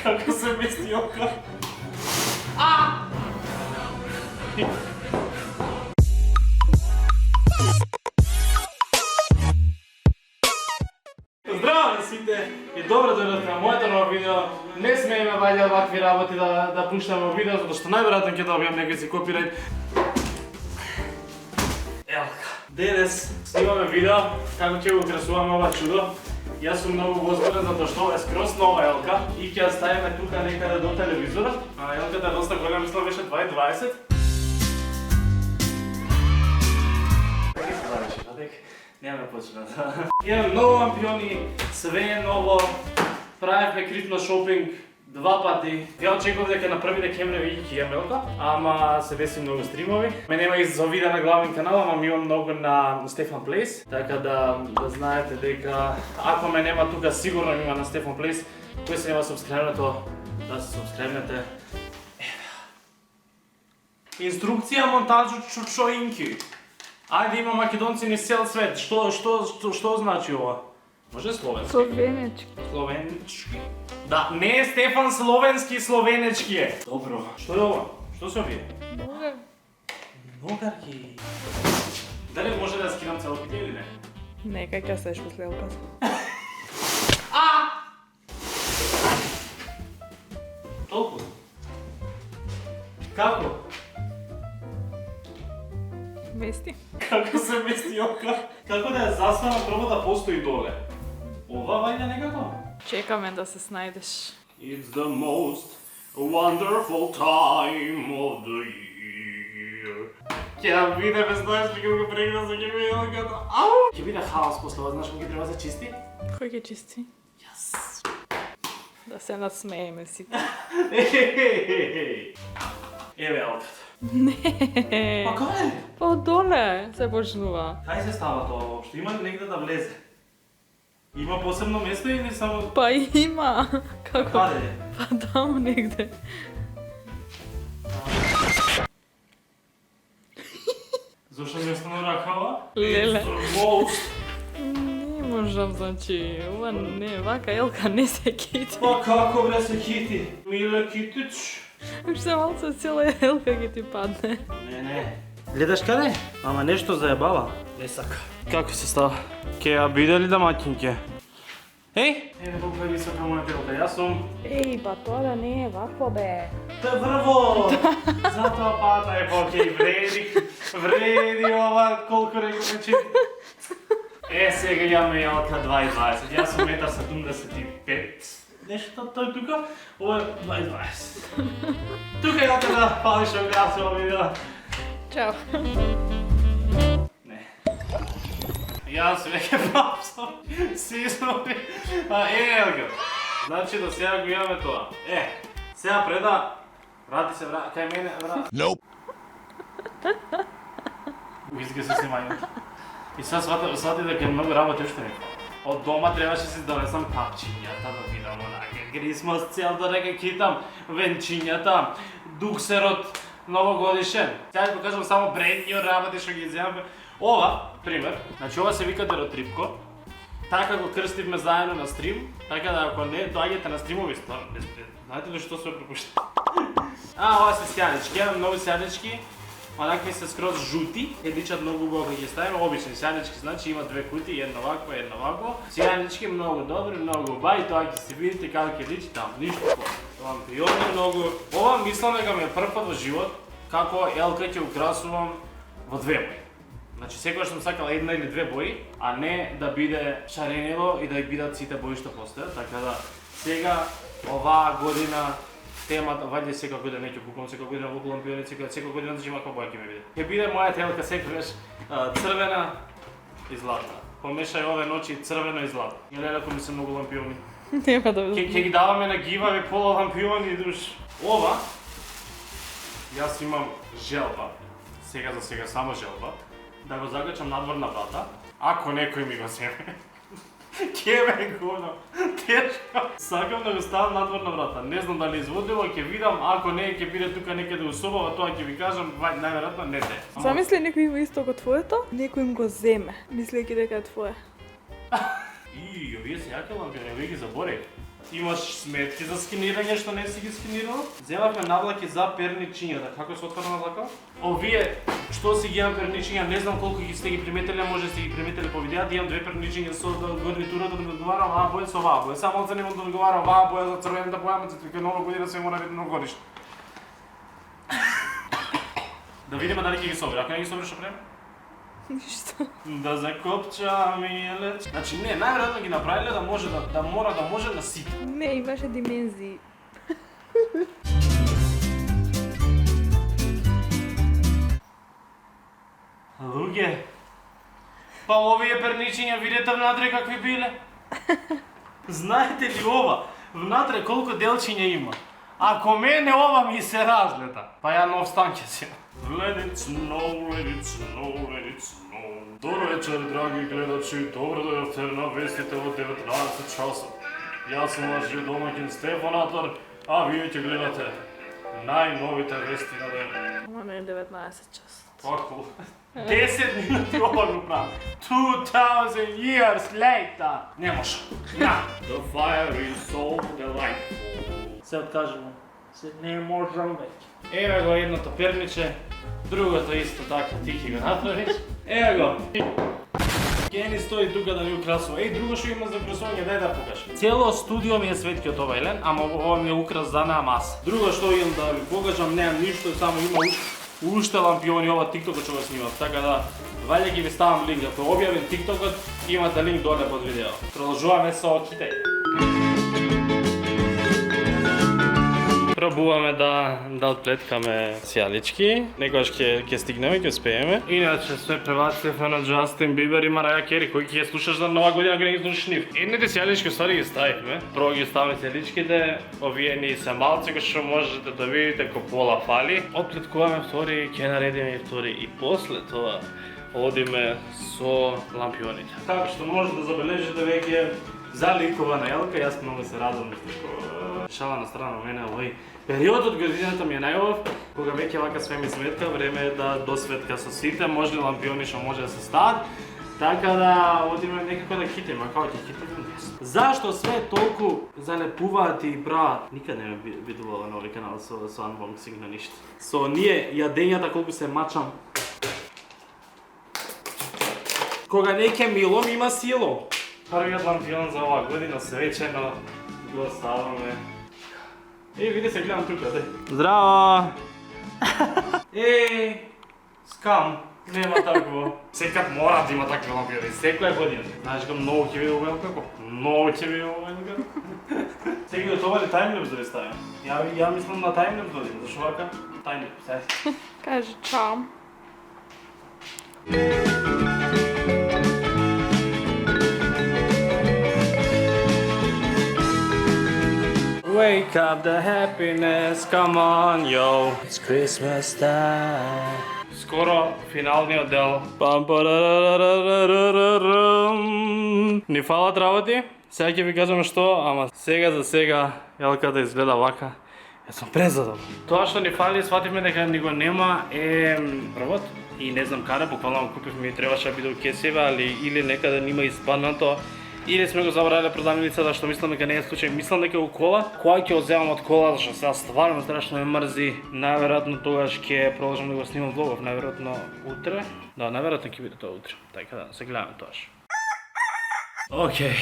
Kako se mesti oko? Zdravo na svite i dobro dođete na moje novo video. Ne smije me valjda ovakvi raboti da puštamo video, zato što najvjerojatno će dobijem nekaj si copyright. Evo ga, danas snimame video kako će ukrasuvamo ova čudo. Ja sam mnogo uzbuđen zato što ovo je skroz nova Elka i ќе ја ставиме тука некаде до телевизора. А Елката е доста голема, мислам беше 2,20. Како се заврши, Радек? Нема почнат. Имам нови лампиони, све е ново. Правевме крипно шопинг 2 пати. Ја очекував дека на 1 декември ќе имам Елка, ама се деси многу стримови. Ме нема и за видео на главен канал, ама имам многу на Stefan Plays, така да знаете дека ако ме нема тука, сигурно има на Stefan Plays. Кој се нема субскрайбнато, да се субскрайбнете. Инструкција монтажу чучоинки. Ајде, има македонци низ цел свет. Што значи ова? Може словенски? Словенечки. Словенечки? Да, не е Стефан Словенски, словенечки е. Добро. Што е ова? Што се овие? Бога. Ногарки. Дали може да скинам целопите или не? Нека ќе сеш после Елката. Толку? Како? Вести. Како се мести ока? Како да ја засвана прво да постои доле? Ова вајде некако? Чекаме да се снајдеш. It's the most wonderful time of the year. Ќе ја видиме, знаеш ли како прегна за ќе биде Елката? Ау! Ќе биде хаос после ова, знаеш кога ќе треба да се чисти? Кој ќе чисти? Јас. Да се насмееме сите. Еве Елката. Не. Па кај? Па доле се почнува. Кај се става тоа воопшто? Има ли негде да влезе? Има посебно место или само... Па има. Како? Каде? Па таму негде. Зошто ми остану ракава? Леле. It's the most. Не можам, значи, ова не, вака Елка не се кити. Па како бре се кити? Миле китич. Уште малце цела Елка ќе ти падне. Не. Гледаш каде? Ама нешто заебава. Не сака. Како се става? Ке ја биде ли домаќинке? Еј! Еве колку е висока мојата Елка, јас сум... Еј, па тоа да не е вакво бе. Тоа е врво! Затоа пата е покеј, вреди ова колку рекоме че... Сега имаме Елка 2,20, јас сум 1,75 нешто тој тука, ова е 2,20. Тука Елка да палиш оград се видео. Чао. Не. Јас веќе папсам, си измови. Елка, значи до сега го имаме тоа. Сега преда, врати се кај мене, врати. Nope. Уизга се снимањето. И сега свати дека е многу работи уште некој. Од дома требаше си донесам капчињата да видам онака Крисмас цел да река китам, венчињата, дуксерот новогодишен. Сега ќе покажам само брендњу работи што ги земаме. Ова, пример, значи ова се вика Деротрипко. Така го крстивме заедно на стрим, така да ако не доаѓате на стримови, знаете ли што се пропушта? Ова се сјадички, имам многу сјадички. Онакви се скроз жути, личат многу убаво кога ги ставиме, обични сјадички, значи има две кутии, една ваква, една ваква. Сјадички многу добри, многу убави, тоа ќе се видите како ќе личи таму, ништо повеќе. Лампиони многу. Ова мислам дека ми е прв пат во живот како Елка ќе украсувам во две бои. Значи секогаш сум сакал една или две бои, а не да биде шаренило и да бидат сите бои што постојат, така да сега оваа година темата, вајде секоја година ќе купувам, секоја година во лампиони, секоја година да има каква боја ќе ми биде. Ќе биде мојата Елка секогаш црвена и златна. Помешај ове ночи црвено и златно. Или ако ми се многу лампиони. Нема да Ќе ги даваме на гивави пола лампиони душ. Ова јас имам желба. Сега за сега само желба. Да го закачам надвор на врата. Ако некој ми го земе. Ке ме гуно, тешко. Сакам да го ставам надвор на врата. Не знам дали изводливо, ќе видам, ако не ќе биде тука некаде у собава, тоа ќе ви кажам, најверојатно не де. Замисли некој има исто како твоето, некој им го земе, мислејќи дека е твое. Овие се јаки лампиони, овие ги заборев. имаш сметки за скинирање што не си ги скинирал. Земавме навлаки за перничињата. Како се отварна навлака? Овие што си ги имам перничиња, не знам колку ги сте ги приметиле, може сте ги приметиле по видеата. Имам две перничиња со гарнитурата да ми одговара оваа боја со оваа боја. Само оце нема да одговара оваа боја за црвената боја, ама дека нова година се мора видно годишно. Да видиме дали ќе ги собира. Ако не ги собира, што правиме? Ништо. Да закопчам иле. Значи не, најверојатно ги направиле да може да може на сите. Не, имаше димензии. Луѓе, па овие перничиња видете внатре какви биле? Знаете ли ова? Внатре колку делчиња има? Ако мене ова ми се разлета, па ја нов стан ќе си. Let it snow, let it snow, let it snow. Добро вечер, драги гледачи, добро дојавте на вестите од 19 часот. Јас сум вашиот домаќин Стефанатор, а вие ќе гледате најновите вести на ден. Ама не 19 часот. Како? 10 минути ова го правам. 2000 years later. Не може. На. The fire is so delightful. Се откажемо. Се не можам веќе. Еве го едното перниче, другото исто така, ти ќе го направиш. Еве го. Кени стои тука да ни украсува. Еј, друго што има за украсување, дај да покажам. Цело студио ми е светкиот ова елен, ама ова ми е украс за неа маса. Друго што имам да ви покажам, немам ништо, само има уште лампиони, ова тиктокот што го снимав, така да ваljе ги ви ставам линк, ако објавим тиктокот, имате линк доле под видео. Продолжуваме со оките. Пробуваме да отплеткаме сјалички, некојаш ќе стигнеме, ќе успееме. Иначе сме пребацивме на Джастин Бибер и Мараја Кери, кои ќе слушаш за нова година, ако не ги слушаш нив. Едните сјалички ствари ги ставивме, прво ги ставаме сјаличките, овие ни се малци кои што можете да видите ко пола фали. Отплеткуваме втори, ќе наредиме и втори и после тоа одиме со лампионите. Како што може да забележите веќе заликувана Елка, јас многу се радувам шала на страна мене, овој периодот годината ми е најубав, кога веќе вака све ми светка, време е да досветка со сите, можни лампиони што може да се стават, така да одиме некако да хитиме, а како ќе хитиме? Зашто све толку залепуваат и прават? Никад не ме видувала на овој канал со unboxing на ништо. Со ние јадењата колку се мачам. Кога не ќе милом, има сило. Првиот лампион за оваа година свечено го ставаме. Види се, гледам тука, дай. Здраво! Скам, нема такво. Секад мора да има такви лампиони, секоја година. Знаеш како многу ќе види овој како? Многу ќе види овој како? Сега ги готова ли таймлепс да ви ставим? Ја мислам на таймлепс година, зашо вака? Таймлепс, ајде. Кажи чао. Wake up the happiness, come on, yo. It's Christmas time. Скоро финалниот дел. Ни фалат работи. Сега ќе ви кажам што, ама сега за сега Елката изгледа вака. Јас сум презадоволен. Тоа што ни фали, свативме дека ни го нема е првот. И не знам каде, буквално го купивме и требаше да биде у кесиве, али или некаде нима испаднато. Или сме го заборавиле продавницата, што мислам дека не е случај. Мислам дека е у кола. Кога ќе го земам од кола, зашто сега стварно страшно ме мрзи. Најверојатно тогаш ќе продолжам да го снимам влогов, најверојатно утре. Да, најверојатно ќе биде тоа утре. Така да, се гледаме тоаш. Океј.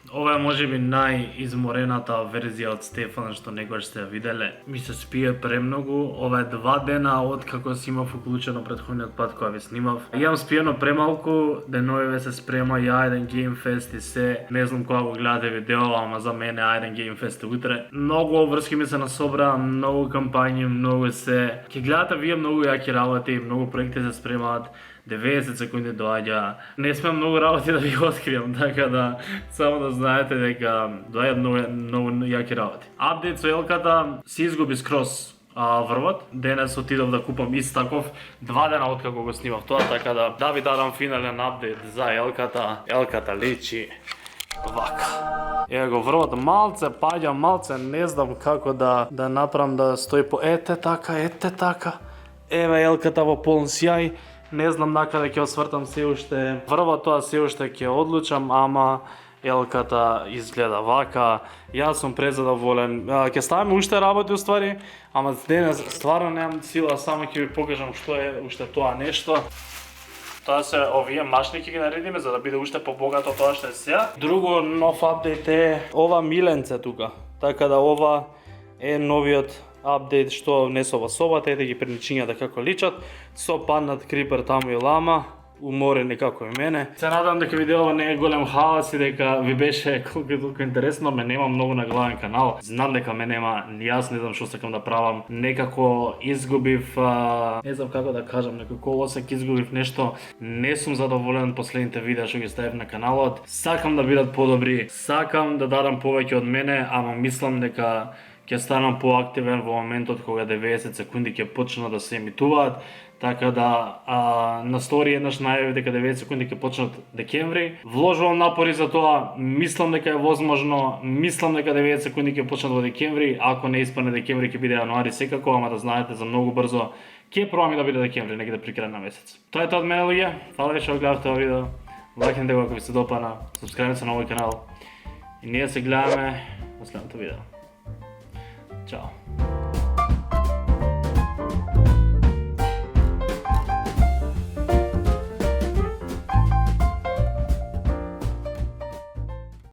Ова е можеби најизморената верзија од Стефан што некогаш сте ја виделе. Ми се спие премногу. Ова е 2 дена од како си имав уклучено претходниот пат кога ви снимав. Имам спиено премалку, деновиве се спрема ја еден геймфест и се. Не знам кога го гледате видео, ама за мене еден геймфест утре. Многу обврски ми се насобра, многу кампањи, многу се. Ќе гледате вие многу јаки работи, многу проекти се спремаат. 90 секунди доаѓа. Не сме многу работи да ви откријам, така да само да знаете дека доаѓаат многу јаки работи. Апдейт со Елката си изгуби скроз врвот. Денес отидов да купам ист таков 2 дена откако го снимав тоа, така да ви дадам финален апдейт за Елката. Елката личи вака. Еве го врвот малце паѓа, малце не знам како да направам да стои по ете така. Еве Елката во полн сјај. Не знам накаде ќе освртам се уште. Врвот тоа се уште ќе одлучам, ама елката изгледа вака, јас сум презадоволен. Ќе ставиме уште работи уствари, ама денес стварно немам сила, само ќе ви покажам што е уште тоа нешто. Тоа се овие машни ќе ги наредиме за да биде уште побогато тоа што е сега. Друго нов апдейт е ова миленце тука. Така да ова е новиот апдейт што внесува собата, ете ги преничињата како личат, со паднат крипер таму и лама, уморени како и мене. Се надам дека видеото не е голем хаос и дека ви беше колку интересно, ме нема многу на главен канал. Знам дека ме нема, јас не знам што сакам да правам. Некако изгубив, не знам како да кажам, некако осек изгубив нешто. Не сум задоволен последните видеа што ги ставив на каналот. Сакам да бидат подобри, сакам да дадам повеќе од мене, ама мислам дека ќе станам поактивен во моментот кога 90 секунди ќе почнат да се емитуваат. Така да на стори еднаш најавив дека 90 секунди ќе почнат декември. Вложувам напори за тоа, мислам дека е возможно, мислам дека 90 секунди ќе почнат во декември, ако не испадне декември ќе биде јануари секако, ама да знаете за многу брзо ќе пробам и да биде декември, не да прикрај на месец. Тоа е тоа од мене, луѓе. Фала ви што гледавте ова видео. Лајкнете го ако ви се допадна, сабскрајбнете се на овој канал. И ние се гледаме во следното видео. Чао.